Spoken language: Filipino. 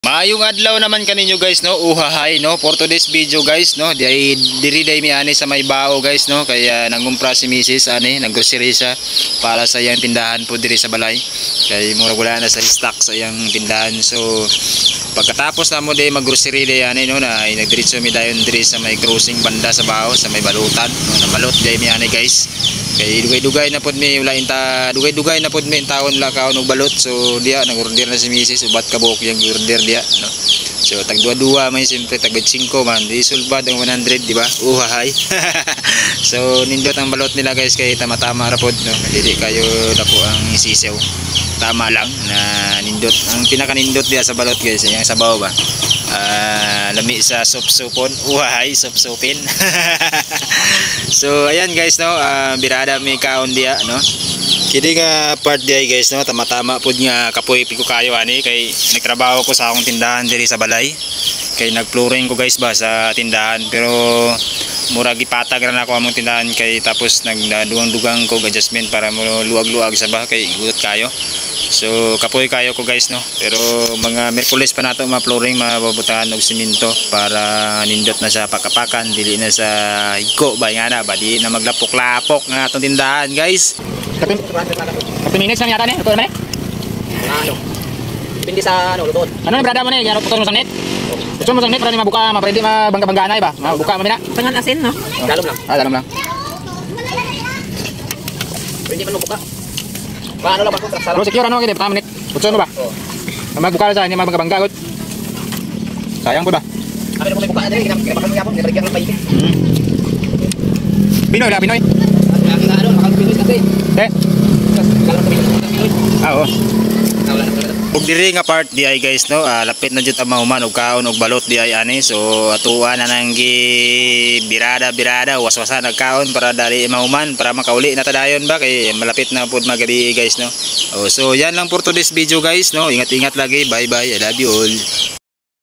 Maayong adlaw naman kaninyo guys no. Uhahay no for today's video guys no. Diri day mi ani sa may bao guys no. Kaya nangumpra si Mrs. ani naggrocery siya para sa iyang tindahan po diri sa balay. Kay mura wala na sa stock sa iyang tindahan. So pagkatapos na mo day maggrocery day ani no na nagdiretso mi dayon diri sa may crossing banda sa bao sa may balutan no. Na balot day mi ani guys. Kay dugay-dugay na pod mi wala inta dugay-dugay na pod mi taon la kaon og balot. So diya nag-order na si Mrs. ubat ka buok yang order diya no. So tag dua-dua may siyempre tag 5 man di sulbad ang 100 di ba? Uhahay. So nindot ang balot nila guys kay tama-tama ra pod no. Dili kayo dako ang isisew. Tama lang na nindot ang pinaka-nindot diya sa balot guys yang sabaw ba. Lami sa sup-supon. Uhahay sup-supin. So ayan guys no, birada mi kaon diya no. Kini nga part diay guys no, tama-tama pud nga kapoy ko kayo ani kay nagtrabaho ko sa akong tindahan diri sa balay. Kay nagflooring ko guys ba sa tindahan pero mura gipatag ra na ako among tindahan kay tapos nagdugang-dugang ko adjustment para mo luag-luag sa ba kay gutot kayo. So kapoy kayo ko guys no. Pero mga Merkulis pa nato ma-flooring mababutahan og semento para nindot na sa pakapakan dili na sa higko ba nga na ba di na maglapok-lapok nga atong tindahan guys. 30 minutes na yata ni. Ito naman eh. Ano? Depende sa ano, lutoon. Ano na brada mo ni? Gano putol mo sang net? Putol mo sang net para di mabuka, mapwede mabangga-bangga na ba? Mabuka mo na. Pangan asin no? Dalom lang. Dalom lang. Pwede man mabuka. Paano lang ba kung pero secure ano gid, 5 minutes. Putol mo ba? Magbuka sa inyo mabangga-bangga gud. Sayang po ba? Abi mo may buka diri, kinapakapan mo yapon, nilagyan ng paikit. Pinoy la, Pinoy. Ano, makapilinis kasi. Oo. Ug diri nga part di ay guys no, lapit na jud ang mahuman og kaon og balot di ay ani. So atuan na nang gi birada waswasan ang kaon para dali mahuman para makauli na tadayon ba kay malapit na pud magabi guys no. Oh, so yan lang for today's video guys no. Ingat-ingat lagi. Bye bye. I love you all.